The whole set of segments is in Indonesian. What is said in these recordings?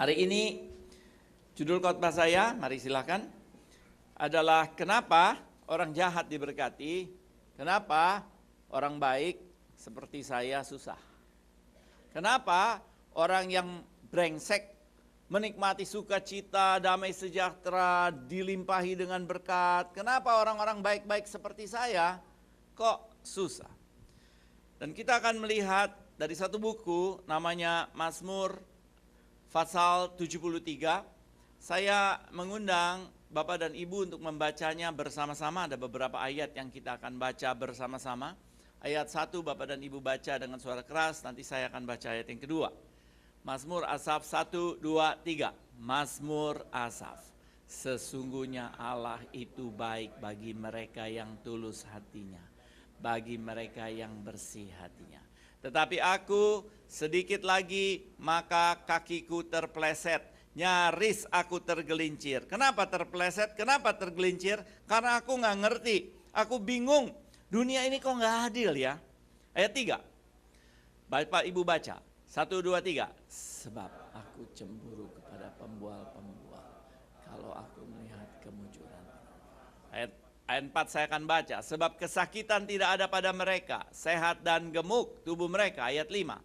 Hari ini judul khotbah saya, mari silakan, adalah kenapa orang jahat diberkati, kenapa orang baik seperti saya susah. Kenapa orang yang brengsek menikmati sukacita, damai sejahtera, dilimpahi dengan berkat. Kenapa orang-orang baik-baik seperti saya kok susah? Dan kita akan melihat dari satu buku namanya Mazmur pasal 73. Saya mengundang Bapak dan Ibu untuk membacanya bersama-sama. Ada beberapa ayat yang kita akan baca bersama-sama. Ayat 1 Bapak dan Ibu baca dengan suara keras, nanti saya akan baca ayat yang kedua. Mazmur Asaf 1, 2, 3. Mazmur Asaf. Sesungguhnya Allah itu baik bagi mereka yang tulus hatinya, bagi mereka yang bersih hatinya. Tetapi aku sedikit lagi maka kakiku terpleset, nyaris aku tergelincir. Kenapa terpleset? Kenapa tergelincir? Karena aku nggak ngerti, aku bingung. Dunia ini kok nggak adil ya? Ayat 3. Bapak Ibu baca. 1, 2, 3. Sebab aku cemburu kepada pembual-pembual kalau aku melihat kemujuran. Ayat 4 saya akan baca. Sebab kesakitan tidak ada pada mereka, sehat dan gemuk tubuh mereka. Ayat 5.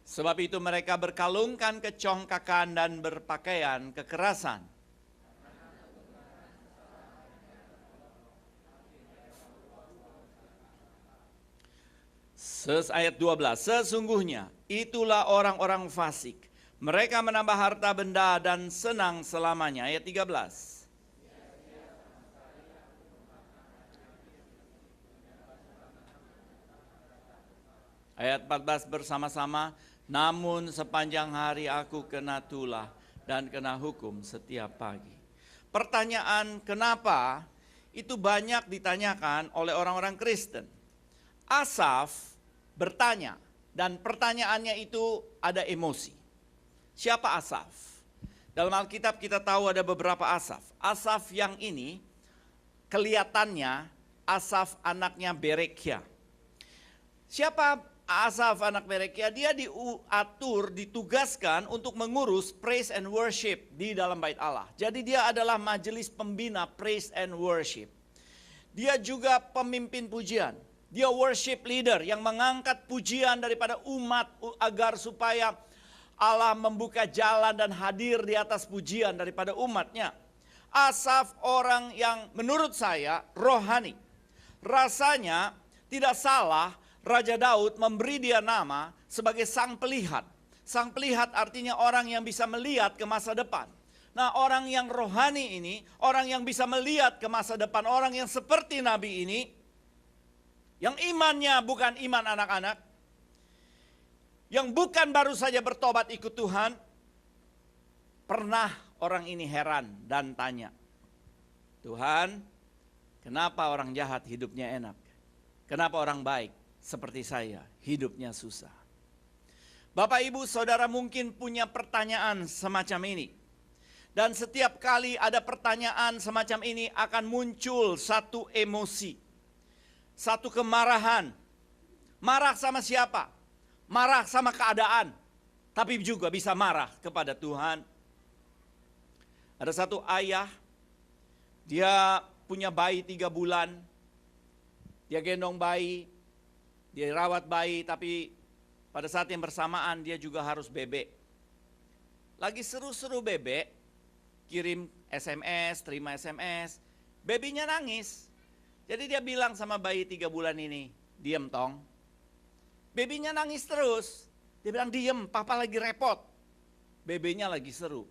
Sebab itu mereka berkalungkan kecongkakan dan berpakaian kekerasan. Ayat 12. Sesungguhnya itulah orang-orang fasik. Mereka menambah harta benda dan senang selamanya. Ayat 13. Ayat 14 bersama-sama. Namun sepanjang hari aku kena tulah dan kena hukum setiap pagi. Pertanyaan kenapa itu banyak ditanyakan oleh orang-orang Kristen. Asaf bertanya dan pertanyaannya itu ada emosi. Siapa Asaf? Dalam Alkitab kita tahu ada beberapa Asaf. Asaf yang ini kelihatannya Asaf anaknya Berekia. Siapa Asaf anak Berekia? Dia diatur, ditugaskan untuk mengurus praise and worship di dalam bait Allah. Jadi dia adalah majelis pembina praise and worship. Dia juga pemimpin pujian. Dia worship leader yang mengangkat pujian daripada umat agar supaya Allah membuka jalan dan hadir di atas pujian daripada umatnya. Asaf orang yang menurut saya rohani. Rasanya tidak salah Raja Daud memberi dia nama sebagai sang pelihat. Sang pelihat artinya orang yang bisa melihat ke masa depan. Nah, orang yang rohani ini, orang yang bisa melihat ke masa depan, orang yang seperti Nabi ini, yang imannya bukan iman anak-anak, yang bukan baru saja bertobat ikut Tuhan. Pernah orang ini heran dan tanya, Tuhan, kenapa orang jahat hidupnya enak? Kenapa orang baik seperti saya hidupnya susah? Bapak Ibu Saudara mungkin punya pertanyaan semacam ini. Dan setiap kali ada pertanyaan semacam ini akan muncul satu emosi, satu kemarahan. Marah sama siapa? Marah sama keadaan, tapi juga bisa marah kepada Tuhan. Ada satu ayah, dia punya bayi 3 bulan, dia gendong bayi, dia rawat bayi, tapi pada saat yang bersamaan dia juga harus bebek. Lagi seru-seru bebek, kirim SMS, terima SMS, babynya nangis. Jadi dia bilang sama bayi 3 bulan ini, diem tong. Babynya nangis terus. Dia bilang, diem, papa lagi repot. Babynya lagi seru.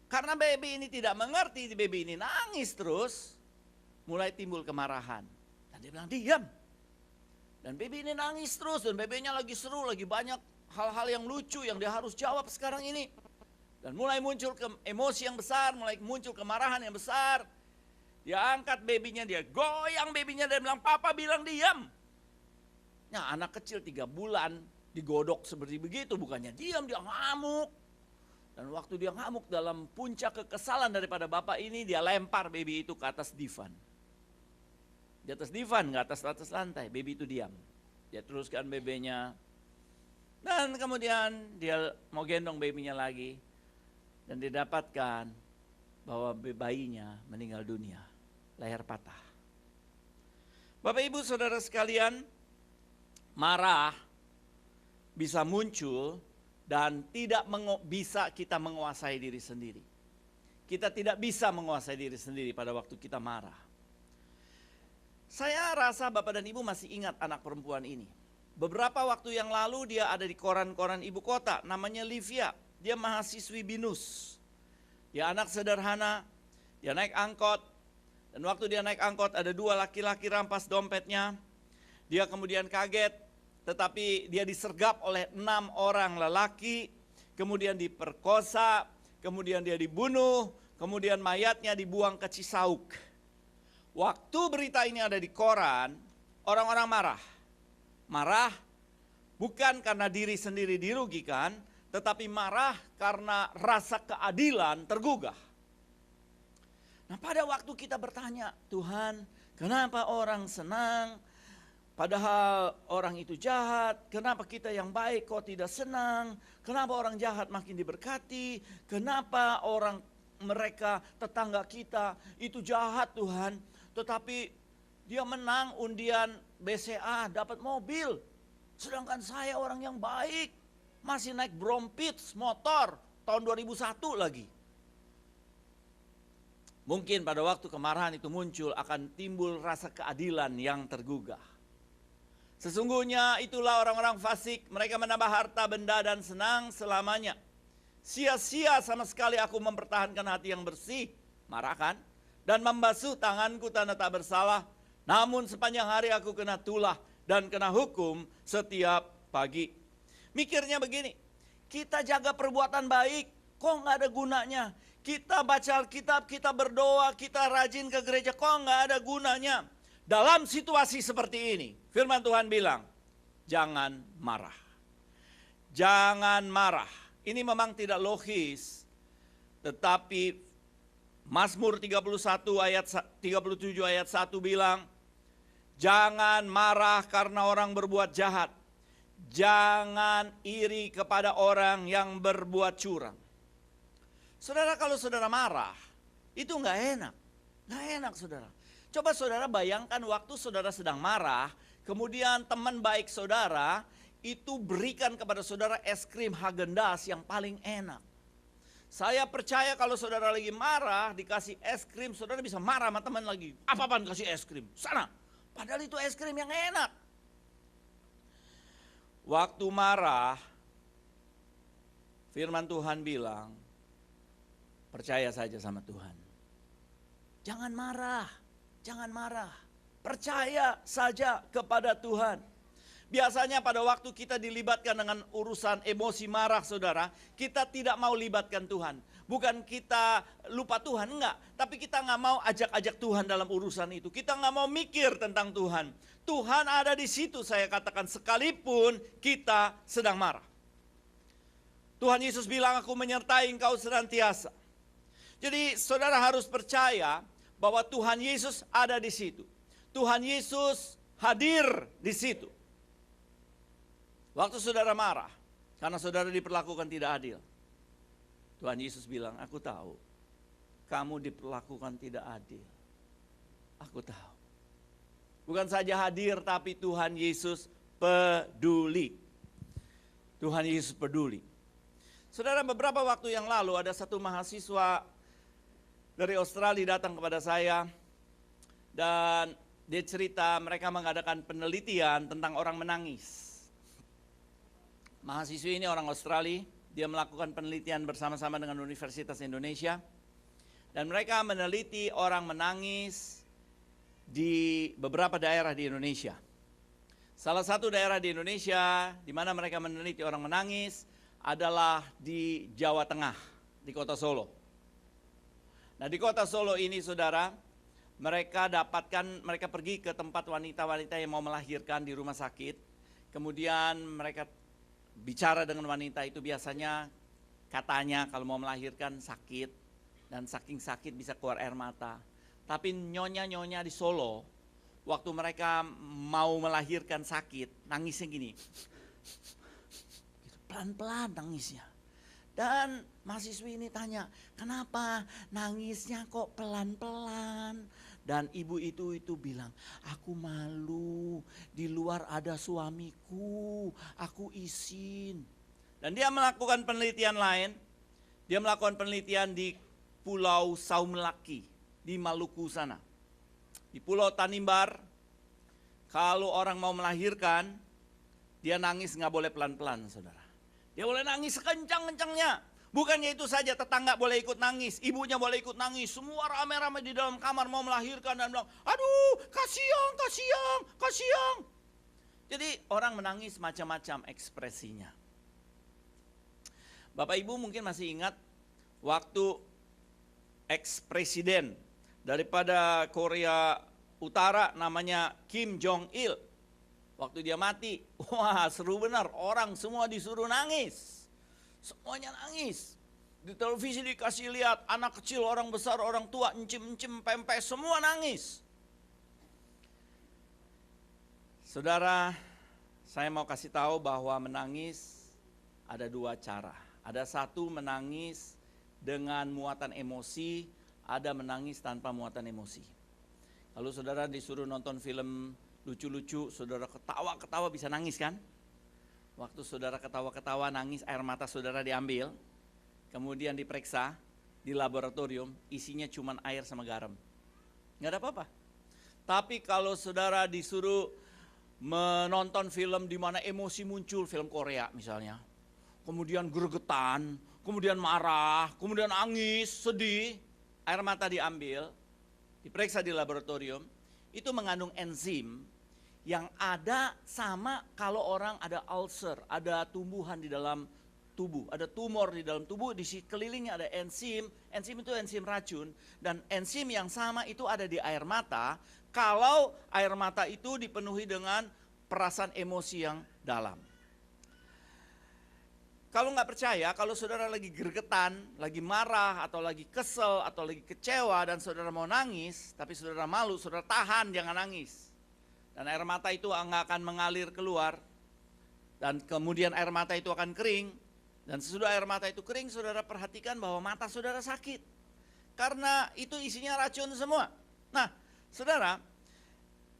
Karena baby ini tidak mengerti, baby ini nangis terus, mulai timbul kemarahan. Dan dia bilang, diam. Dan baby ini nangis terus, dan babynya lagi seru, lagi banyak hal-hal yang lucu yang dia harus jawab sekarang ini. Dan mulai muncul emosi yang besar, mulai muncul kemarahan yang besar. Dia angkat babynya, dia goyang babynya, dan bilang, papa bilang diam. Nah, anak kecil 3 bulan digodok seperti begitu, bukannya diam, dia ngamuk. Dan waktu dia ngamuk dalam puncak kekesalan daripada bapak ini, dia lempar baby itu ke atas divan. Di atas divan, nggak atas lantai. Baby itu diam. Dia teruskan BB-nya. Dan kemudian dia mau gendong babynya lagi. Dan didapatkan bahwa bayinya meninggal dunia. Leher patah. Bapak Ibu Saudara sekalian, marah bisa muncul dan tidak bisa kita menguasai diri sendiri. Kita tidak bisa menguasai diri sendiri pada waktu kita marah. Saya rasa Bapak dan Ibu masih ingat anak perempuan ini. Beberapa waktu yang lalu dia ada di koran-koran ibu kota, namanya Livia. Dia mahasiswi BINUS. Dia anak sederhana, dia naik angkot. Dan waktu dia naik angkot ada 2 laki-laki rampas dompetnya. Dia kemudian kaget, tetapi dia disergap oleh 6 orang lelaki. Kemudian diperkosa, kemudian dia dibunuh, kemudian mayatnya dibuang ke Cisauk. Waktu berita ini ada di koran, orang-orang marah. Marah bukan karena diri sendiri dirugikan, tetapi marah karena rasa keadilan tergugah. Nah, pada waktu kita bertanya, Tuhan, kenapa orang senang padahal orang itu jahat? Kenapa kita yang baik kok tidak senang? Kenapa orang jahat makin diberkati? Kenapa orang mereka tetangga kita itu jahat, Tuhan? Tetapi dia menang undian BCA, dapat mobil. Sedangkan saya orang yang baik, masih naik Brompits motor tahun 2001 lagi. Mungkin pada waktu kemarahan itu muncul akan timbul rasa keadilan yang tergugah. Sesungguhnya itulah orang-orang fasik, mereka menambah harta, benda dan senang selamanya. Sia-sia sama sekali aku mempertahankan hati yang bersih. Marah kan? Dan membasuh tanganku tanda tak bersalah. Namun sepanjang hari aku kena tulah dan kena hukum setiap pagi. Mikirnya begini, kita jaga perbuatan baik, kok nggak ada gunanya. Kita baca Alkitab, kita berdoa, kita rajin ke gereja, kok nggak ada gunanya. Dalam situasi seperti ini, firman Tuhan bilang, jangan marah. Jangan marah. Ini memang tidak logis, tetapi Mazmur 31 ayat 37 ayat 1 bilang, jangan marah karena orang berbuat jahat. Jangan iri kepada orang yang berbuat curang. Saudara, kalau saudara marah, itu nggak enak. Nggak enak, saudara. Coba saudara bayangkan waktu saudara sedang marah, kemudian teman baik saudara itu berikan kepada saudara es krim Häagen-Dazs yang paling enak. Saya percaya kalau saudara lagi marah, dikasih es krim, saudara bisa marah sama teman lagi. Apa-apaan kasih es krim, sana. Padahal itu es krim yang enak. Waktu marah, firman Tuhan bilang, percaya saja sama Tuhan. Jangan marah, jangan marah. Percaya saja kepada Tuhan. Biasanya pada waktu kita dilibatkan dengan urusan emosi marah saudara, kita tidak mau libatkan Tuhan. Bukan kita lupa Tuhan, enggak. Tapi kita nggak mau ajak-ajak Tuhan dalam urusan itu. Kita nggak mau mikir tentang Tuhan. Tuhan ada di situ, saya katakan, sekalipun kita sedang marah. Tuhan Yesus bilang, aku menyertai engkau senantiasa. Jadi saudara harus percaya bahwa Tuhan Yesus ada di situ. Tuhan Yesus hadir di situ. Waktu saudara marah, karena saudara diperlakukan tidak adil. Tuhan Yesus bilang, aku tahu kamu diperlakukan tidak adil. Aku tahu. Bukan saja hadir, tapi Tuhan Yesus peduli. Tuhan Yesus peduli. Saudara, beberapa waktu yang lalu ada satu mahasiswa dari Australia datang kepada saya. Dan dia cerita mereka mengadakan penelitian tentang orang menangis. Mahasiswa ini orang Australia, dia melakukan penelitian bersama-sama dengan Universitas Indonesia. Dan mereka meneliti orang menangis di beberapa daerah di Indonesia. Salah satu daerah di Indonesia di mana mereka meneliti orang menangis adalah di Jawa Tengah, di kota Solo. Nah, di kota Solo ini saudara, mereka pergi ke tempat wanita-wanita yang mau melahirkan di rumah sakit. Kemudian mereka bicara dengan wanita itu, biasanya katanya kalau mau melahirkan sakit dan saking sakit bisa keluar air mata. Tapi nyonya-nyonya di Solo waktu mereka mau melahirkan sakit, nangisnya gini. Pelan-pelan nangisnya. Dan mahasiswi ini tanya, kenapa nangisnya kok pelan-pelan? Dan ibu itu bilang, aku malu, di luar ada suamiku, aku izin. Dan dia melakukan penelitian lain, dia melakukan penelitian di Pulau Saumlaki, di Maluku sana. Di Pulau Tanimbar, kalau orang mau melahirkan, dia nangis nggak boleh pelan-pelan, saudara. Dia boleh nangis sekencang-kencangnya. Bukannya itu saja, tetangga boleh ikut nangis, ibunya boleh ikut nangis. Semua rame-rame di dalam kamar mau melahirkan dan bilang, aduh kasihan, kasihan, kasihan. Jadi orang menangis macam-macam ekspresinya. Bapak Ibu mungkin masih ingat waktu ex-presiden daripada Korea Utara namanya Kim Jong-il. Waktu dia mati, wah seru benar, orang semua disuruh nangis. Semuanya nangis. Di televisi dikasih lihat, anak kecil, orang besar, orang tua, encim-encim, pempes, semua nangis. Saudara, saya mau kasih tahu bahwa menangis ada dua cara. Ada satu menangis dengan muatan emosi, ada menangis tanpa muatan emosi. Kalau saudara disuruh nonton film lucu-lucu, saudara ketawa-ketawa bisa nangis kan? Waktu saudara ketawa-ketawa nangis, air mata saudara diambil, kemudian diperiksa di laboratorium, isinya cuma air sama garam. Nggak ada apa-apa. Tapi kalau saudara disuruh menonton film di mana emosi muncul, film Korea misalnya, kemudian gregetan, kemudian marah, kemudian nangis, sedih, air mata diambil, diperiksa di laboratorium, itu mengandung enzim yang ada sama kalau orang ada ulcer, ada tumbuhan di dalam tubuh, ada tumor di dalam tubuh, di sekelilingnya ada enzim itu enzim racun, dan enzim yang sama itu ada di air mata, kalau air mata itu dipenuhi dengan perasaan emosi yang dalam. Kalau nggak percaya, kalau saudara lagi gregetan, lagi marah, atau lagi kesel, atau lagi kecewa, dan saudara mau nangis, tapi saudara malu, saudara tahan, jangan nangis. Dan air mata itu nggak akan mengalir keluar. Dan kemudian air mata itu akan kering. Dan sesudah air mata itu kering, saudara perhatikan bahwa mata saudara sakit. Karena itu isinya racun semua. Nah, saudara,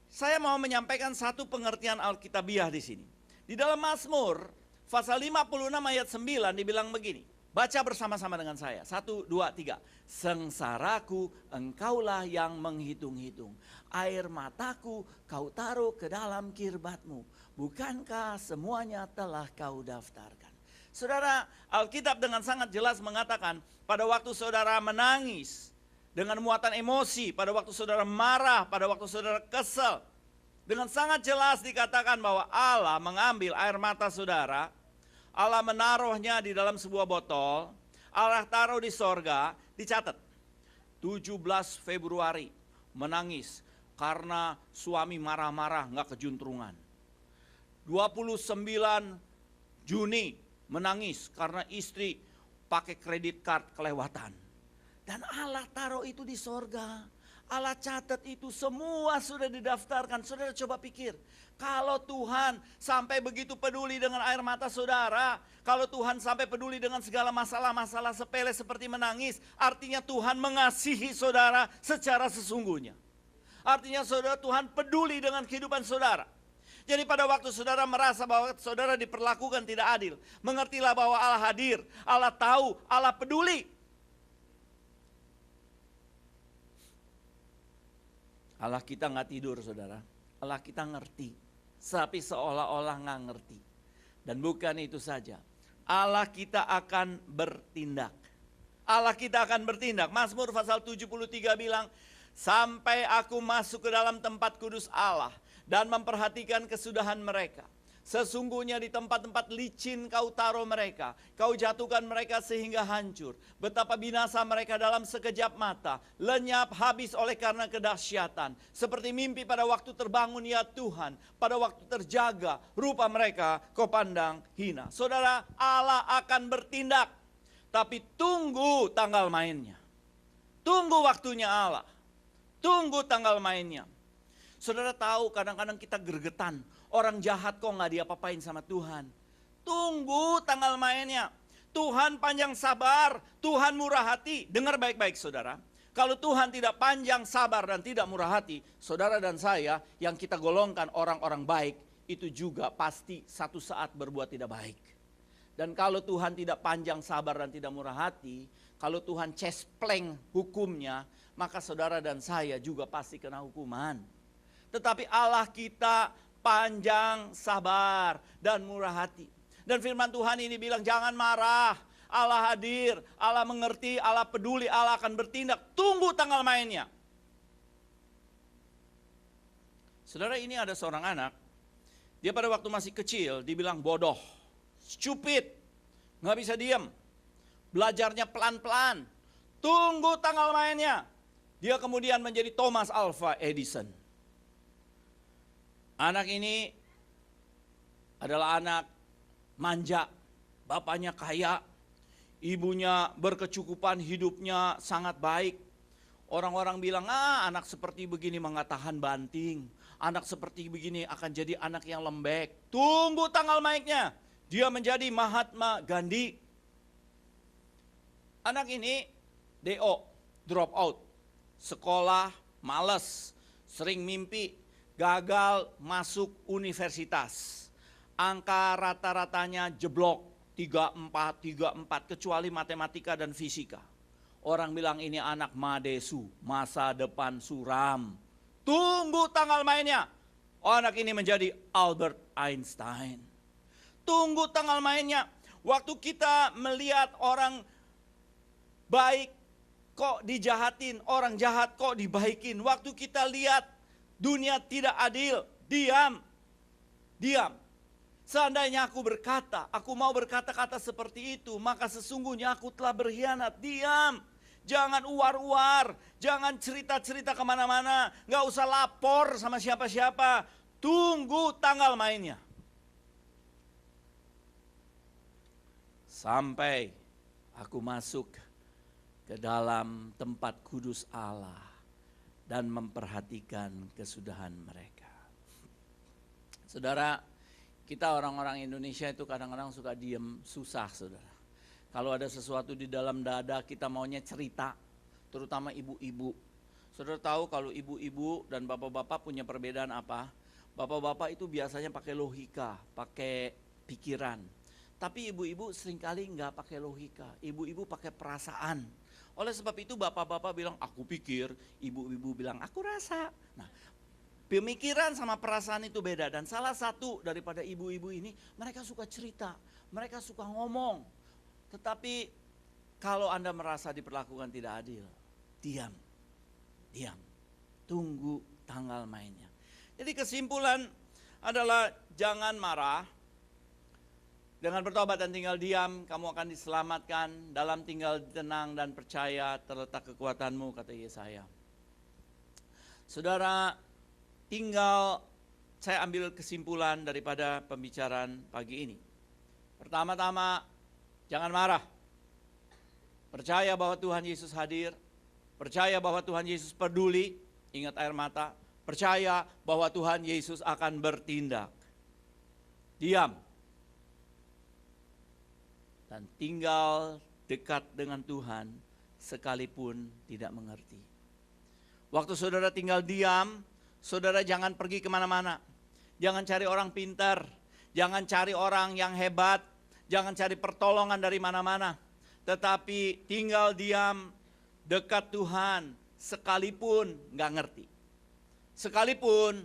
saya mau menyampaikan satu pengertian Alkitabiah di sini. Di dalam Mazmur, pasal 56 ayat 9 dibilang begini. Baca bersama-sama dengan saya. 1, 2, 3. Sengsaraku engkaulah yang menghitung-hitung. Air mataku kau taruh ke dalam kirbatmu. Bukankah semuanya telah kau daftarkan? Saudara, Alkitab dengan sangat jelas mengatakan pada waktu saudara menangis dengan muatan emosi, pada waktu saudara marah, pada waktu saudara kesal, dengan sangat jelas dikatakan bahwa Allah mengambil air mata saudara, Allah menaruhnya di dalam sebuah botol, Allah taruh di sorga, dicatat 17 Februari menangis karena suami marah-marah gak kejuntrongan. 29 Juni menangis karena istri pakai kredit card kelewatan. Dan Allah taruh itu di sorga. Allah catat itu semua sudah didaftarkan. Saudara coba pikir, kalau Tuhan sampai begitu peduli dengan air mata saudara, kalau Tuhan sampai peduli dengan segala masalah-masalah sepele seperti menangis, artinya Tuhan mengasihi saudara secara sesungguhnya. Artinya saudara, Tuhan peduli dengan kehidupan saudara. Jadi pada waktu saudara merasa bahwa saudara diperlakukan tidak adil, mengertilah bahwa Allah hadir, Allah tahu, Allah peduli. Allah kita nggak tidur saudara, Allah kita ngerti, tapi seolah-olah nggak ngerti. Dan bukan itu saja, Allah kita akan bertindak. Allah kita akan bertindak. Mazmur pasal 73 bilang, sampai aku masuk ke dalam tempat kudus Allah dan memperhatikan kesudahan mereka. Sesungguhnya di tempat-tempat licin kau taruh mereka, kau jatuhkan mereka sehingga hancur. Betapa binasa mereka dalam sekejap mata, lenyap habis oleh karena kedahsyatan. Seperti mimpi pada waktu terbangun ya Tuhan, pada waktu terjaga, rupa mereka kau pandang hina. Saudara, Allah akan bertindak, tapi tunggu tanggal mainnya. Tunggu waktunya Allah, tunggu tanggal mainnya. Saudara tahu kadang-kadang kita gregetan. Orang jahat kok nggak diapa-apain sama Tuhan. Tunggu tanggal mainnya. Tuhan panjang sabar, Tuhan murah hati. Dengar baik-baik saudara. Kalau Tuhan tidak panjang sabar dan tidak murah hati, saudara dan saya yang kita golongkan orang-orang baik, itu juga pasti satu saat berbuat tidak baik. Dan kalau Tuhan tidak panjang sabar dan tidak murah hati, kalau Tuhan cespleng hukumnya, maka saudara dan saya juga pasti kena hukuman. Tetapi Allah kita panjang sabar dan murah hati. Dan firman Tuhan ini bilang jangan marah. Allah hadir, Allah mengerti, Allah peduli, Allah akan bertindak. Tunggu tanggal mainnya. Saudara, ini ada seorang anak. Dia pada waktu masih kecil dibilang bodoh, stupid, gak bisa diam. Belajarnya pelan-pelan. Tunggu tanggal mainnya. Dia kemudian menjadi Thomas Alva Edison. Anak ini adalah anak manja, bapaknya kaya, ibunya berkecukupan, hidupnya sangat baik. Orang-orang bilang, anak seperti begini nggak tahan banting. Anak seperti begini akan jadi anak yang lembek. Tunggu tanggal mainnya. Dia menjadi Mahatma Gandhi. Anak ini DO, drop out. Sekolah, males, sering mimpi, gagal masuk universitas. Angka rata-ratanya jeblok 34, kecuali matematika dan fisika. Orang bilang ini anak madesu, masa depan suram. Tunggu tanggal mainnya. Anak ini menjadi Albert Einstein. Tunggu tanggal mainnya. Waktu kita melihat orang baik kok dijahatin, orang jahat kok dibaikin. Waktu kita lihat dunia tidak adil, diam. Seandainya aku berkata, aku mau berkata-kata seperti itu, maka sesungguhnya aku telah berkhianat. Diam, jangan uar-uar, jangan cerita-cerita kemana-mana, gak usah lapor sama siapa-siapa. Tunggu tanggal mainnya. Sampai aku masuk ke dalam tempat kudus Allah dan memperhatikan kesudahan mereka. Saudara, kita orang-orang Indonesia itu kadang-kadang suka diem, susah saudara. Kalau ada sesuatu di dalam dada kita maunya cerita, terutama ibu-ibu. Saudara tahu kalau ibu-ibu dan bapak-bapak punya perbedaan apa? Bapak-bapak itu biasanya pakai logika, pakai pikiran. Tapi ibu-ibu seringkali nggak pakai logika, ibu-ibu pakai perasaan. Oleh sebab itu bapak-bapak bilang aku pikir, ibu-ibu bilang aku rasa. Nah, pemikiran sama perasaan itu beda. Dan salah satu daripada ibu-ibu ini, mereka suka cerita, mereka suka ngomong. Tetapi kalau Anda merasa diperlakukan tidak adil, diam. Tunggu tanggal mainnya. Jadi kesimpulan adalah jangan marah. Dengan bertobat dan tinggal diam, kamu akan diselamatkan. Dalam tinggal tenang dan percaya terletak kekuatanmu, kata Yesaya. Saudara, tinggal saya ambil kesimpulan daripada pembicaraan pagi ini. Pertama-tama, jangan marah. Percaya bahwa Tuhan Yesus hadir. Percaya bahwa Tuhan Yesus peduli. Ingat air mata. Percaya bahwa Tuhan Yesus akan bertindak. Diam. Dan tinggal dekat dengan Tuhan sekalipun tidak mengerti. Waktu saudara tinggal diam, saudara jangan pergi kemana-mana. Jangan cari orang pintar. Jangan cari orang yang hebat. Jangan cari pertolongan dari mana-mana. Tetapi tinggal diam dekat Tuhan sekalipun gak ngerti. Sekalipun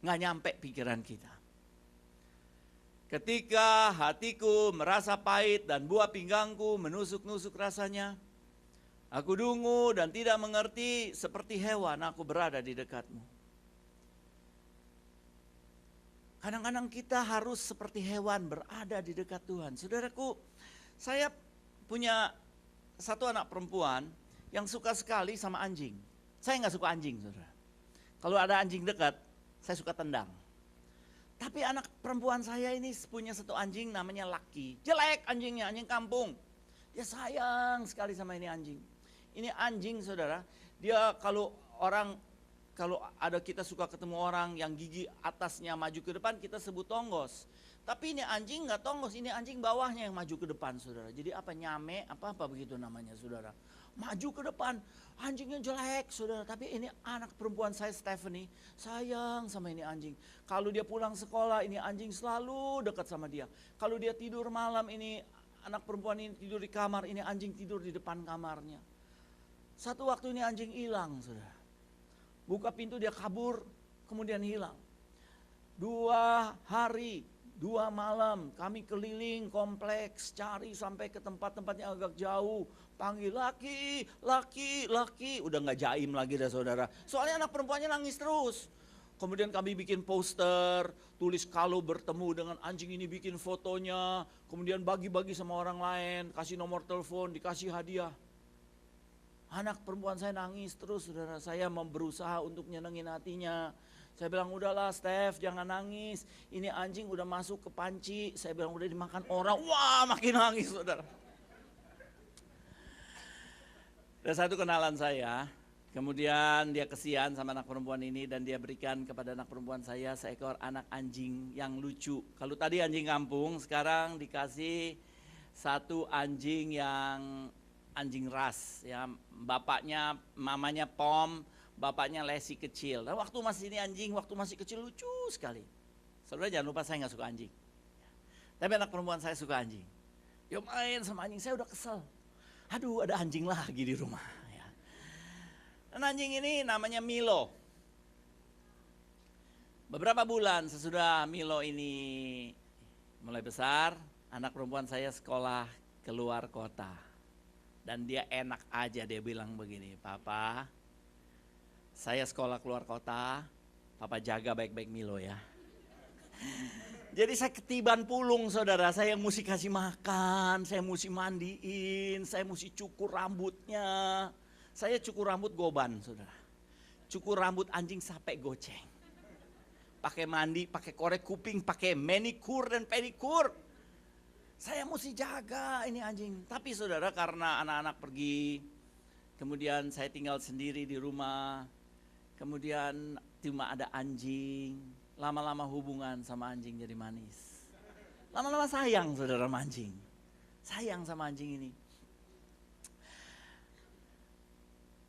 gak nyampe pikiran kita. Ketika hatiku merasa pahit dan buah pinggangku menusuk-nusuk rasanya. Aku dungu dan tidak mengerti, seperti hewan aku berada di dekatmu. Kadang-kadang kita harus seperti hewan berada di dekat Tuhan. Saudaraku, saya punya satu anak perempuan yang suka sekali sama anjing. Saya nggak suka anjing, saudara. Kalau ada anjing dekat, saya suka tendang. Tapi anak perempuan saya ini punya satu anjing namanya Lucky. Jelek anjingnya, anjing kampung. Dia sayang sekali sama ini anjing. Ini anjing, saudara, dia kalau orang kalau ada kita suka ketemu orang yang gigi atasnya maju ke depan, kita sebut tonggos. Tapi ini anjing nggak tonggos, ini anjing bawahnya yang maju ke depan, saudara. Jadi apa, nyame, apa begitu namanya, saudara. Maju ke depan, anjingnya jelek, saudara. Tapi ini anak perempuan saya, Stephanie, sayang sama ini anjing. Kalau dia pulang sekolah, ini anjing selalu dekat sama dia. Kalau dia tidur malam, ini anak perempuan ini tidur di kamar, ini anjing tidur di depan kamarnya. Satu waktu ini anjing hilang, saudara. Buka pintu, dia kabur, kemudian hilang. 2 hari, 2 malam, kami keliling kompleks, cari sampai ke tempat-tempat yang agak jauh. Panggil, laki, laki, laki. Udah gak jaim lagi dah, saudara. Soalnya anak perempuannya nangis terus. Kemudian kami bikin poster, tulis kalau bertemu dengan anjing ini, bikin fotonya. Kemudian bagi-bagi sama orang lain, kasih nomor telepon, dikasih hadiah. Anak perempuan saya nangis terus, saudara. Saya berusaha untuk nyenengin hatinya. Saya bilang, udahlah Steph, jangan nangis. Ini anjing udah masuk ke panci. Saya bilang, udah dimakan orang. Wah, makin nangis, saudara. Ada satu kenalan saya, kemudian dia kesian sama anak perempuan ini dan dia berikan kepada anak perempuan saya seekor anak anjing yang lucu. Kalau tadi anjing kampung, sekarang dikasih satu anjing yang anjing ras, ya. Bapaknya, mamanya Pom, bapaknya Lesi kecil. Dan waktu masih ini anjing, waktu masih kecil lucu sekali. Saudara jangan lupa, saya nggak suka anjing. Tapi anak perempuan saya suka anjing. Dia main sama anjing, saya udah kesel. Aduh, ada anjing lagi di rumah. Ya. Dan anjing ini namanya Milo. Beberapa bulan sesudah Milo ini mulai besar, anak perempuan saya sekolah keluar kota. Dan dia enak aja, dia bilang begini, Papa, saya sekolah keluar kota, Papa jaga baik-baik Milo ya. Jadi saya ketiban pulung, saudara. Saya mesti kasih makan, saya mesti mandiin, saya mesti cukur rambutnya. Saya cukur rambut goban, saudara. Cukur rambut anjing sampai goceng. Pakai mandi, pakai korek kuping, pakai manikur dan pedikur. Saya mesti jaga ini anjing. Tapi saudara, karena anak-anak pergi, kemudian saya tinggal sendiri di rumah, kemudian cuma ada anjing. Lama-lama hubungan sama anjing jadi manis. Lama-lama sayang, saudara, sama anjing. Sayang sama anjing ini.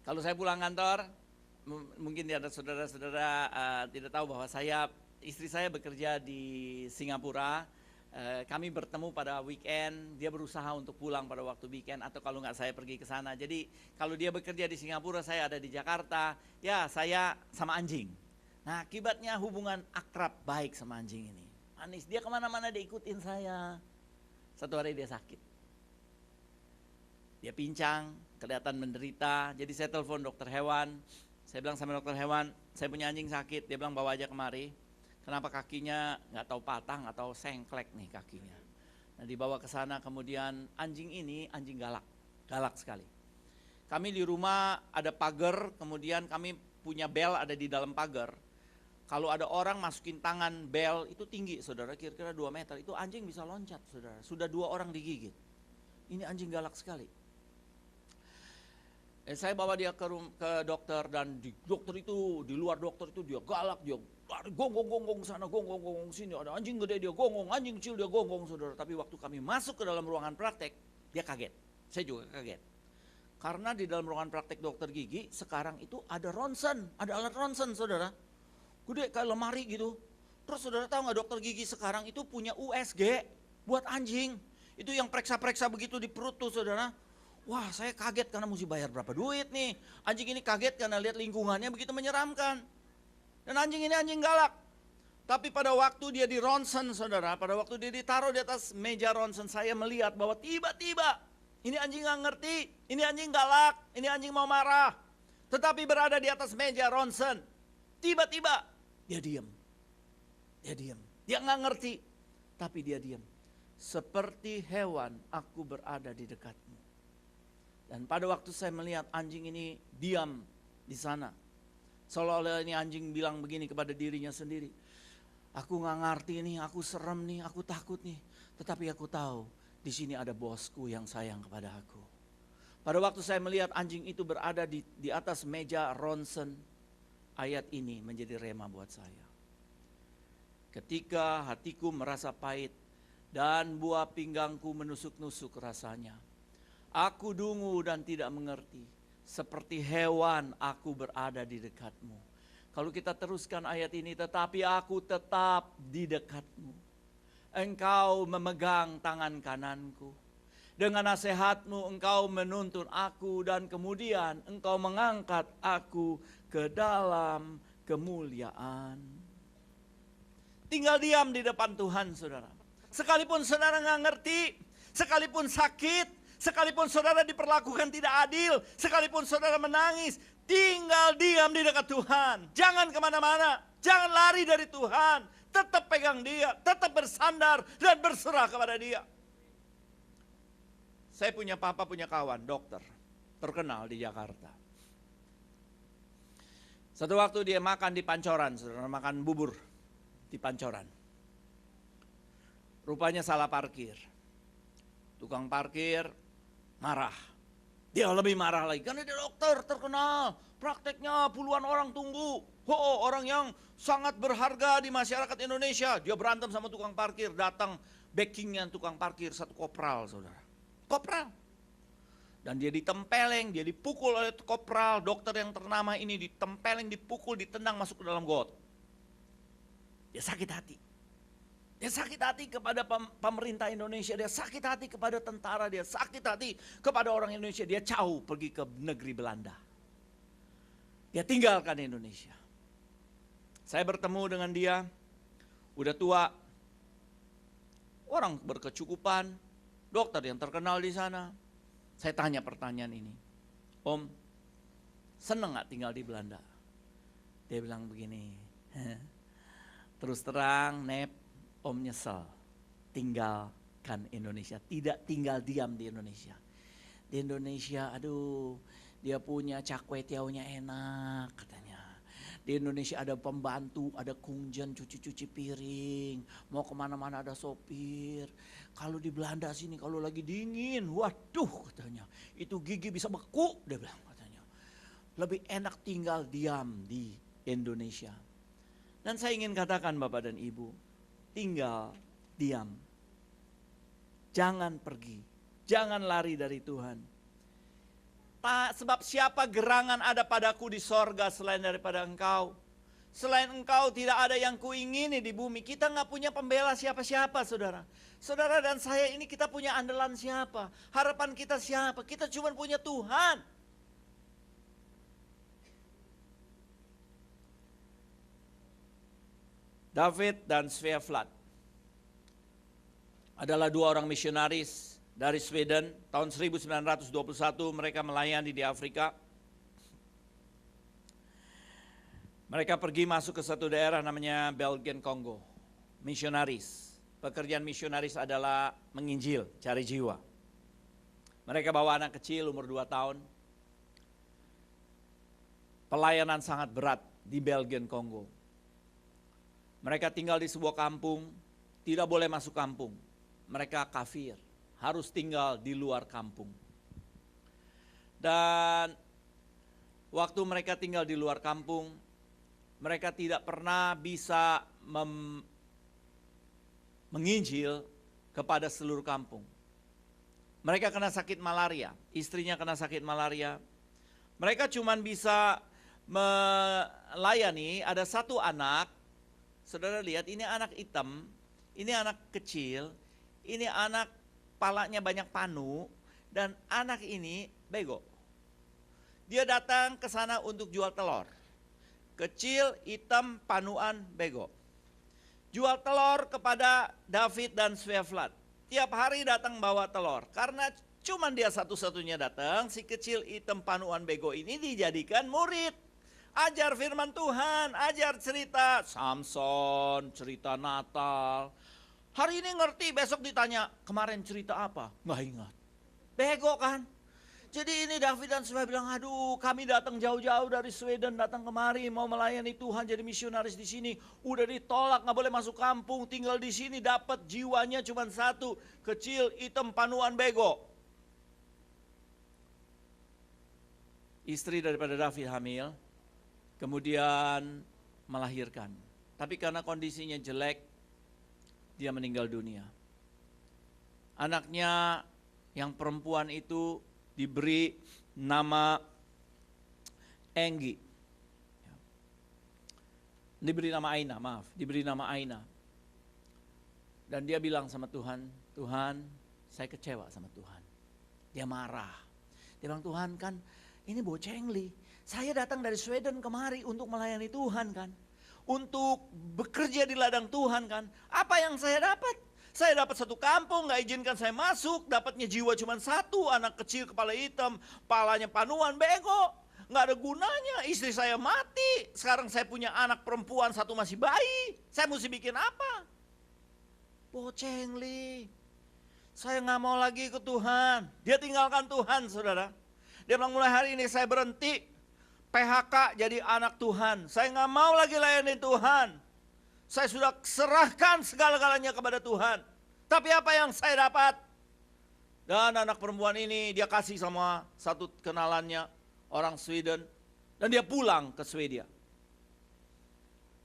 Kalau saya pulang kantor, mungkin ada saudara-saudara tidak tahu bahwa istri saya bekerja di Singapura. Kami bertemu pada weekend, dia berusaha untuk pulang pada waktu weekend, atau kalau nggak saya pergi ke sana. Jadi kalau dia bekerja di Singapura, saya ada di Jakarta, ya saya sama anjing. Nah, akibatnya hubungan akrab baik sama anjing ini. Manis, dia kemana-mana dia ikutin saya. Satu hari dia sakit. Dia pincang, kelihatan menderita. Jadi saya telepon dokter hewan. Saya bilang sama dokter hewan, saya punya anjing sakit. Dia bilang bawa aja kemari. Kenapa kakinya nggak tahu patah, nggak tahu sengklek nih kakinya. Nah, dibawa ke sana, kemudian anjing ini anjing galak. Galak sekali. Kami di rumah ada pagar, kemudian kami punya bel ada di dalam pagar. Kalau ada orang masukin tangan bel, itu tinggi, saudara, kira-kira 2 meter. Itu anjing bisa loncat, saudara. Sudah 2 orang digigit. Ini anjing galak sekali. Saya bawa dia ke dokter, dan di luar dokter itu dia galak, dia lari gonggong sana, gonggong sini. Ada anjing gede dia gonggong, anjing kecil dia gonggong, saudara. Tapi waktu kami masuk ke dalam ruangan praktek, dia kaget. Saya juga kaget. Karena di dalam ruangan praktek dokter gigi, sekarang itu ada ronsen, ada alat ronsen, saudara. Gede kayak lemari gitu. Terus saudara tahu nggak, dokter gigi sekarang itu punya USG buat anjing. Itu yang periksa-periksa begitu di perut tuh, saudara. Wah, saya kaget karena mesti bayar berapa duit nih. Anjing ini kaget karena lihat lingkungannya begitu menyeramkan. Dan anjing ini anjing galak. Tapi pada waktu dia di ronsen, saudara, pada waktu dia ditaruh di atas meja ronsen, saya melihat bahwa tiba-tiba ini anjing nggak ngerti, ini anjing galak, ini anjing mau marah. Tetapi berada di atas meja ronsen, tiba-tiba dia diam. Dia diam. Dia nggak ngerti, tapi dia diam. Seperti hewan, aku berada di dekatmu. Dan pada waktu saya melihat anjing ini diam di sana, seolah-olah ini anjing bilang begini kepada dirinya sendiri, aku nggak ngerti nih, aku serem nih, aku takut nih. Tetapi aku tahu di sini ada bosku yang sayang kepada aku. Pada waktu saya melihat anjing itu berada di atas meja ronsen, ayat ini menjadi rema buat saya. Ketika hatiku merasa pahit dan buah pinggangku menusuk-nusuk rasanya, aku dungu dan tidak mengerti. Seperti hewan aku berada di dekatmu. Kalau kita teruskan ayat ini, tetapi aku tetap di dekatmu. Engkau memegang tangan kananku. Dengan nasihatmu engkau menuntun aku dan kemudian engkau mengangkat aku ke dalam kemuliaan. Tinggal diam di depan Tuhan, saudara. Sekalipun saudara nggak ngerti, sekalipun sakit, sekalipun saudara diperlakukan tidak adil, sekalipun saudara menangis, tinggal diam di dekat Tuhan. Jangan kemana-mana, jangan lari dari Tuhan. Tetap pegang Dia, tetap bersandar dan berserah kepada Dia. Saya punya kawan, dokter, terkenal di Jakarta. Satu waktu dia makan di Pancoran, saudara, makan bubur di Pancoran. Rupanya salah parkir. Tukang parkir marah. Dia lebih marah lagi, karena dia dokter terkenal, prakteknya puluhan orang tunggu. Orang yang sangat berharga di masyarakat Indonesia. Dia berantem sama tukang parkir, datang backingnya tukang parkir, satu kopral, saudara. Kopral. Dan dia ditempeleng, dia dipukul oleh kopral, dokter yang ternama ini ditempeleng, dipukul, ditendang masuk ke dalam got. Dia sakit hati. Dia sakit hati kepada pemerintah Indonesia, dia sakit hati kepada tentara, dia sakit hati kepada orang Indonesia. Dia jauh pergi ke negeri Belanda. Dia tinggalkan Indonesia. Saya bertemu dengan dia, udah tua, orang berkecukupan, dokter yang terkenal di sana. Saya tanya pertanyaan ini, Om, seneng gak tinggal di Belanda? Dia bilang begini, terus terang Nep, Om nyesel tinggalkan Indonesia, tidak tinggal diam di Indonesia. Di Indonesia, aduh, dia punya cakwe tiaunya enak katanya. Di Indonesia ada pembantu, ada kungjen cuci-cuci piring, mau kemana-mana ada sopir. Kalau di Belanda sini kalau lagi dingin, waduh katanya, itu gigi bisa beku, dia bilang katanya. Lebih enak tinggal diam di Indonesia. Dan saya ingin katakan Bapak dan Ibu, tinggal diam. Jangan pergi, jangan lari dari Tuhan. Sebab siapa gerangan ada padaku di sorga selain daripada engkau. Selain engkau tidak ada yang kuingini di bumi. Kita gak punya pembela siapa-siapa, saudara. Saudara dan saya ini kita punya andalan siapa? Harapan kita siapa? Kita cuma punya Tuhan. David dan Svea Flat adalah dua orang misionaris dari Sweden. Tahun 1921 mereka melayani di Afrika. Mereka pergi masuk ke satu daerah namanya Belgian Congo. Misionaris. Pekerjaan misionaris adalah menginjil, cari jiwa. Mereka bawa anak kecil umur 2 tahun. Pelayanan sangat berat di Belgian Congo. Mereka tinggal di sebuah kampung, tidak boleh masuk kampung. Mereka kafir, harus tinggal di luar kampung. Dan waktu mereka tinggal di luar kampung, mereka tidak pernah bisa menginjil kepada seluruh kampung. Mereka kena sakit malaria, istrinya kena sakit malaria. Mereka cuma bisa melayani, ada satu anak, saudara lihat ini anak hitam, ini anak kecil, ini anak palanya banyak panu, dan anak ini bego. Dia datang ke sana untuk jual telur. Kecil, hitam, panuan, bego. Jual telur kepada David dan Svea Flat. Tiap hari datang bawa telur. Karena cuma dia satu-satunya datang, si kecil, hitam, panuan, bego ini dijadikan murid. Ajar firman Tuhan, ajar cerita Samson, cerita Natal. Hari ini ngerti, besok ditanya, kemarin cerita apa? Nggak ingat. Bego kan? Jadi ini David dan Svea bilang, aduh kami datang jauh-jauh dari Sweden, datang kemari mau melayani Tuhan jadi misionaris di sini. Udah ditolak, nggak boleh masuk kampung, tinggal di sini dapat jiwanya cuma satu, kecil, hitam, panuan, bego. Istri daripada David hamil, kemudian melahirkan. Tapi karena kondisinya jelek, dia meninggal dunia. Anaknya yang perempuan itu diberi nama Enggi. Diberi nama Aina. Dan dia bilang sama Tuhan, Tuhan, saya kecewa sama Tuhan. Dia marah. Dia bilang, Tuhan kan ini bocah Engli. Saya datang dari Sweden kemari untuk melayani Tuhan kan. Untuk bekerja di ladang Tuhan kan. Apa yang saya dapat? Saya dapat satu kampung, gak izinkan saya masuk. Dapatnya jiwa cuma satu, anak kecil kepala hitam, palanya panuan, bego. Gak ada gunanya, istri saya mati. Sekarang saya punya anak perempuan, satu masih bayi. Saya mesti bikin apa? Boceng li. Saya gak mau lagi ke Tuhan. Dia tinggalkan Tuhan, saudara. Dia bilang, mulai hari ini saya berhenti PHK jadi anak Tuhan. Saya gak mau lagi layani Tuhan. Saya sudah serahkan segala-galanya kepada Tuhan. Tapi apa yang saya dapat? Dan anak perempuan ini dia kasih sama satu kenalannya, orang Sweden. Dan dia pulang ke Swedia.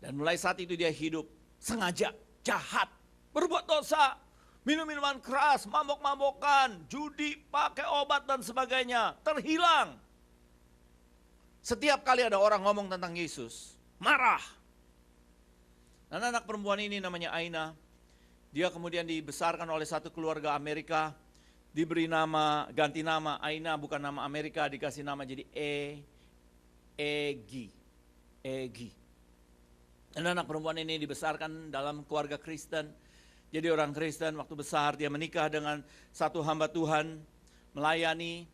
Dan mulai saat itu dia hidup sengaja, jahat, berbuat dosa, minum minuman keras, mabok-mabokan, judi, pakai obat dan sebagainya. Terhilang. Setiap kali ada orang ngomong tentang Yesus, marah. Dan anak perempuan ini namanya Aina. Dia kemudian dibesarkan oleh satu keluarga Amerika. Diberi nama, ganti nama Aina, bukan nama Amerika, dikasih nama jadi Egi. Dan anak perempuan ini dibesarkan dalam keluarga Kristen. Jadi orang Kristen, waktu besar dia menikah dengan satu hamba Tuhan, melayani.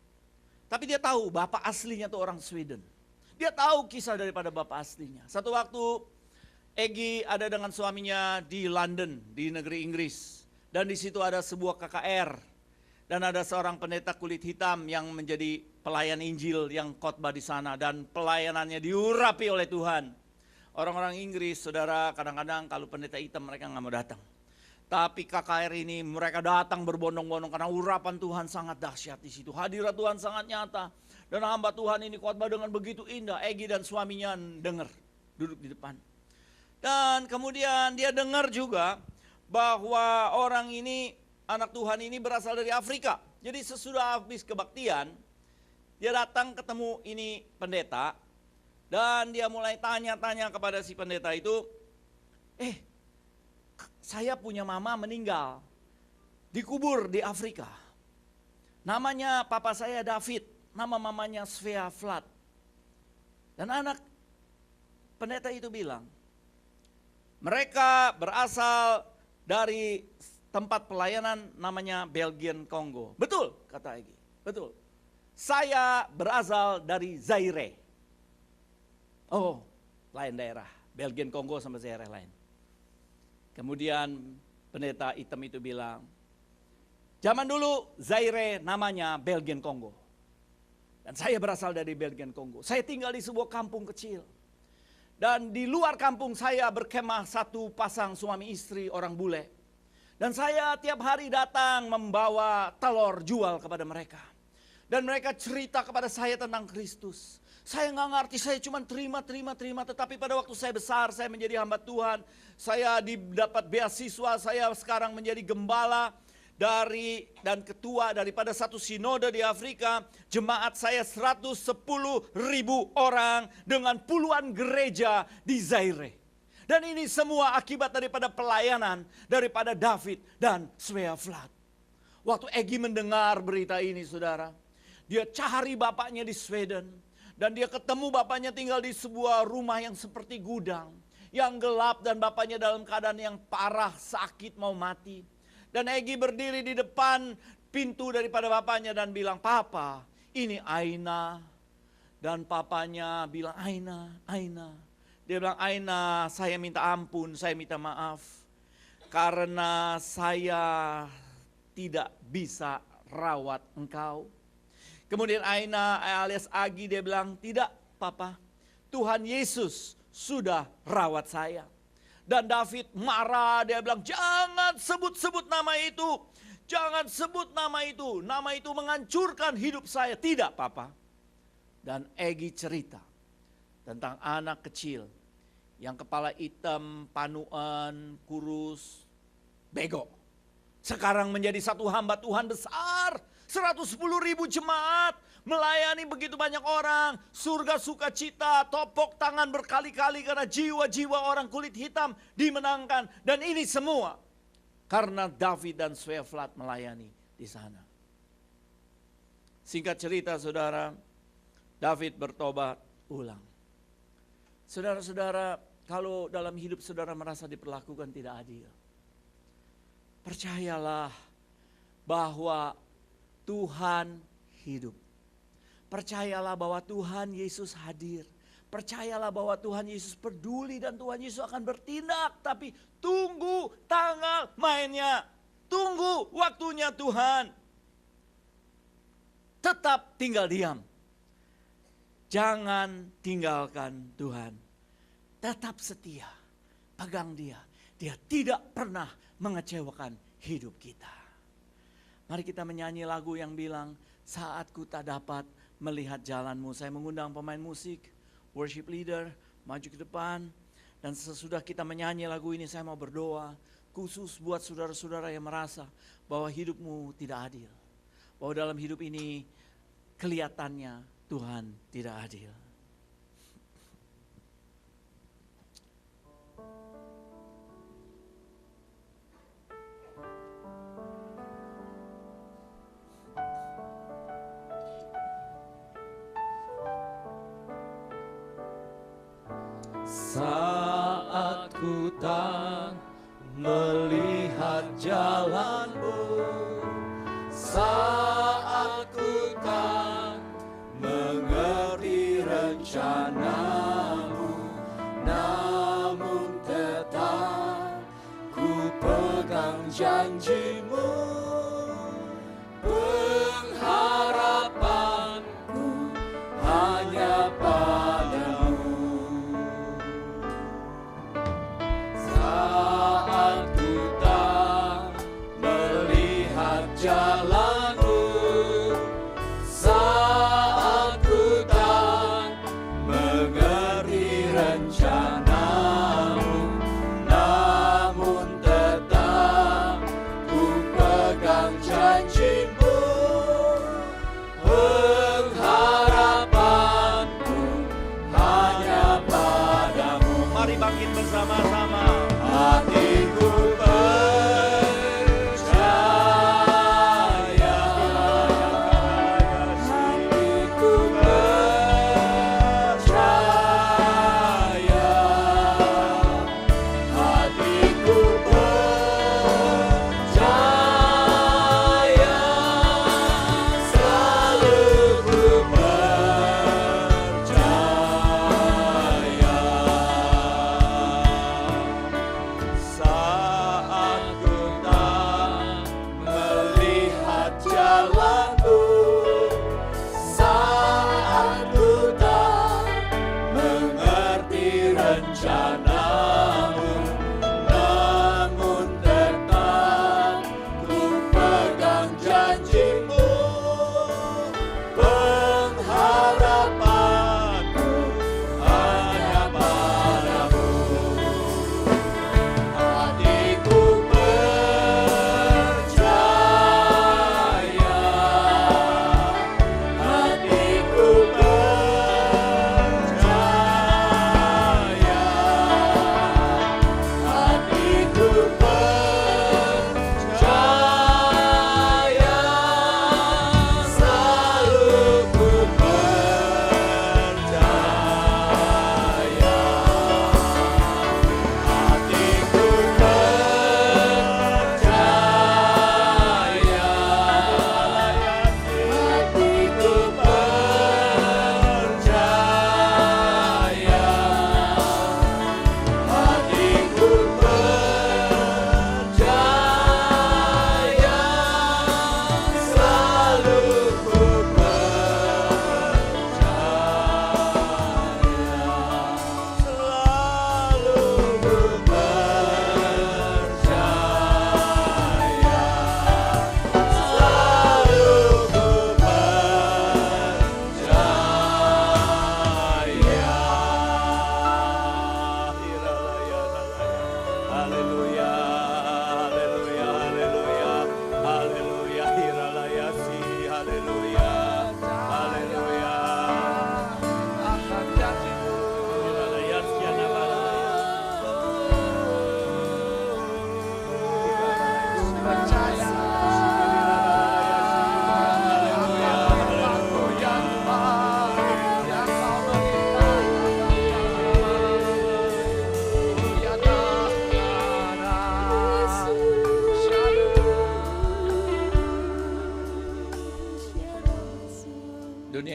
Tapi dia tahu bapak aslinya itu orang Sweden. Dia tahu kisah daripada bapak aslinya. Satu waktu Egi ada dengan suaminya di London, di negeri Inggris. Dan di situ ada sebuah KKR. Dan ada seorang pendeta kulit hitam yang menjadi pelayan Injil yang khotbah di sana. Dan pelayanannya diurapi oleh Tuhan. Orang-orang Inggris, saudara, kadang-kadang kalau pendeta hitam mereka nggak mau datang. Tapi KKR ini mereka datang berbondong-bondong karena urapan Tuhan sangat dahsyat di situ. Hadirat Tuhan sangat nyata. Dan hamba Tuhan ini khotbah dengan begitu indah. Egi dan suaminya dengar, duduk di depan. Dan kemudian dia dengar juga bahwa orang ini, anak Tuhan ini berasal dari Afrika. Jadi sesudah habis kebaktian, dia datang ketemu ini pendeta. Dan dia mulai tanya-tanya kepada si pendeta itu, saya punya mama meninggal, dikubur di Afrika. Namanya papa saya David, nama mamanya Svea Flat. Dan anak pendeta itu bilang, mereka berasal dari tempat pelayanan namanya Belgian Congo. Betul, kata Egi. Betul. Saya berasal dari Zaire. Oh, lain daerah. Belgian Congo sama Zaire lain. Kemudian pendeta hitam itu bilang, zaman dulu Zaire namanya Belgian Congo. Dan saya berasal dari Belgian Congo. Saya tinggal di sebuah kampung kecil. Dan di luar kampung saya berkemah satu pasang suami istri orang bule. Dan saya tiap hari datang membawa telur jual kepada mereka. Dan mereka cerita kepada saya tentang Kristus. Saya nggak ngerti, saya cuma terima. Tetapi pada waktu saya besar, saya menjadi hamba Tuhan. Saya dapat beasiswa, saya sekarang menjadi gembala. Dan ketua daripada satu sinode di Afrika, jemaat saya 110.000 orang dengan puluhan gereja di Zaire. Dan ini semua akibat daripada pelayanan daripada David dan Svea Flat. Waktu Egi mendengar berita ini, saudara, dia cari bapaknya di Sweden. Dan dia ketemu bapaknya tinggal di sebuah rumah yang seperti gudang, yang gelap dan bapaknya dalam keadaan yang parah, sakit, mau mati. Dan Egi berdiri di depan pintu daripada bapaknya dan bilang, "Papa, ini Aina." Dan papanya bilang, Aina. Dia bilang, "Aina, saya minta ampun, saya minta maaf. Karena saya tidak bisa rawat engkau." Kemudian Aina alias Agi dia bilang, "Tidak, Papa. Tuhan Yesus sudah rawat saya." Dan David marah, dia bilang, "Jangan sebut-sebut nama itu. Jangan sebut nama itu. Nama itu menghancurkan hidup saya." "Tidak, Papa." Dan Egi cerita tentang anak kecil yang kepala hitam, panuan, kurus, bego. Sekarang menjadi satu hamba Tuhan besar, 110.000 jemaat, melayani begitu banyak orang, surga sukacita, topok tangan berkali-kali karena jiwa-jiwa orang kulit hitam dimenangkan. Dan ini semua karena David dan Sveaflat melayani di sana. Singkat cerita saudara, David bertobat ulang. Saudara-saudara, kalau dalam hidup saudara merasa diperlakukan tidak adil, percayalah bahwa Tuhan hidup. Percayalah bahwa Tuhan Yesus hadir. Percayalah bahwa Tuhan Yesus peduli dan Tuhan Yesus akan bertindak. Tapi tunggu tanggal mainnya. Tunggu waktunya Tuhan. Tetap tinggal diam. Jangan tinggalkan Tuhan. Tetap setia. Pegang dia. Dia tidak pernah mengecewakan hidup kita. Mari kita menyanyi lagu yang bilang, saat ku tak dapat melihat jalanmu. Saya mengundang pemain musik, worship leader, maju ke depan. Dan sesudah kita menyanyi lagu ini, saya mau berdoa khusus buat saudara-saudara yang merasa bahwa hidupmu tidak adil. Bahwa dalam hidup ini kelihatannya Tuhan tidak adil. Saat ku tak melihat jalanmu, saat ku tak mengerti rencanamu, namun tetap ku pegang janjimu. Pengharapanku hanya padamu. Saat ku tak melihat jalanmu, saat ku tak mengerti rencanamu, namun tetap ku pegang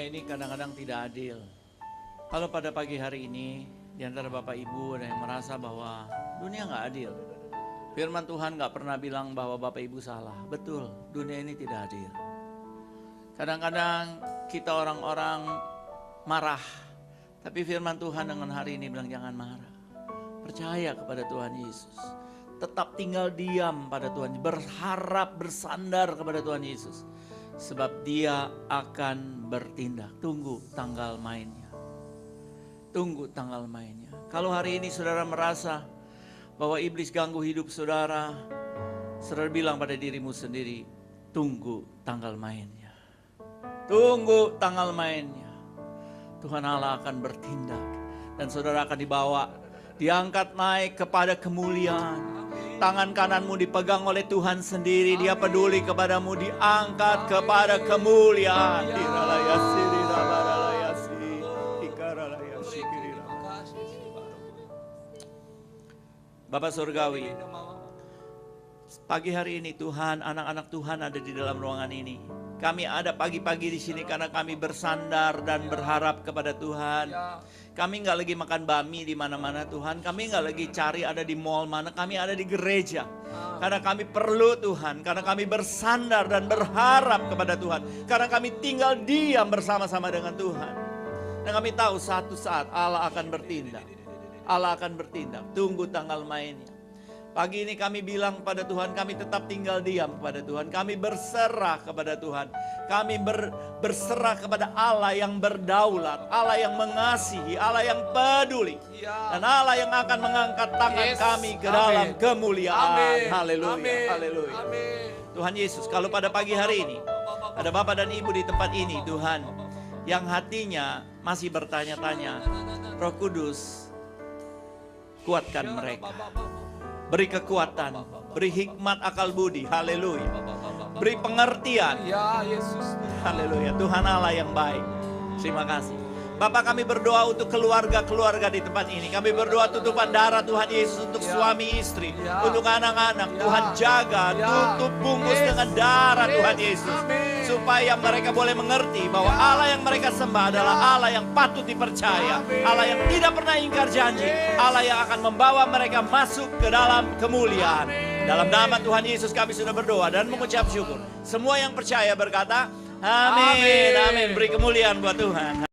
ini kadang-kadang tidak adil. Kalau pada pagi hari ini, di antara Bapak Ibu ada yang merasa bahwa dunia nggak adil. Firman Tuhan nggak pernah bilang bahwa Bapak Ibu salah. Betul, dunia ini tidak adil. Kadang-kadang kita orang-orang marah. Tapi firman Tuhan dengan hari ini bilang jangan marah. Percaya kepada Tuhan Yesus. Tetap tinggal diam pada Tuhan. Berharap, bersandar kepada Tuhan Yesus. Sebab Dia akan bertindak. Tunggu tanggal mainnya. Tunggu tanggal mainnya. Kalau hari ini saudara merasa bahwa iblis ganggu hidup saudara, saudara bilang pada dirimu sendiri, tunggu tanggal mainnya. Tunggu tanggal mainnya. Tuhan Allah akan bertindak. Dan saudara akan dibawa, diangkat naik kepada kemuliaan. Tangan kananmu dipegang oleh Tuhan sendiri. Dia peduli kepadamu, diangkat kepada kemuliaan. Bapak Surgawi, pagi hari ini Tuhan, anak-anak Tuhan ada di dalam ruangan ini. Kami ada pagi-pagi di sini karena kami bersandar dan berharap kepada Tuhan. Kami nggak lagi makan bami di mana-mana Tuhan. Kami nggak lagi cari ada di mall mana. Kami ada di gereja. Karena kami perlu Tuhan. Karena kami bersandar dan berharap kepada Tuhan. Karena kami tinggal diam bersama-sama dengan Tuhan. Dan kami tahu satu saat Allah akan bertindak. Allah akan bertindak. Tunggu tanggal mainnya. Pagi ini kami bilang pada Tuhan, kami tetap tinggal diam kepada Tuhan. Kami berserah kepada Tuhan. Kami berserah kepada Allah yang berdaulat. Allah yang mengasihi, Allah yang peduli. Dan Allah yang akan mengangkat tangan kami ke dalam kemuliaan. Haleluya, haleluya. Tuhan Yesus, kalau pada pagi hari ini, ada Bapak dan Ibu di tempat ini, Tuhan, yang hatinya masih bertanya-tanya, Roh Kudus, kuatkan mereka. Beri kekuatan, beri hikmat akal budi, haleluya. Beri pengertian, ya Yesus, haleluya. Tuhan Allah yang baik. Terima kasih. Bapak, kami berdoa untuk keluarga-keluarga di tempat ini. Kami berdoa tutupan darah Tuhan Yesus untuk suami istri, untuk anak-anak. Tuhan jaga, tutup bungkus dengan darah Tuhan Yesus. Supaya mereka boleh mengerti bahwa Allah yang mereka sembah adalah Allah yang patut dipercaya. Allah yang tidak pernah ingkar janji. Allah yang akan membawa mereka masuk ke dalam kemuliaan. Dalam nama Tuhan Yesus kami sudah berdoa dan mengucap syukur. Semua yang percaya berkata, amin, amin. Beri kemuliaan buat Tuhan.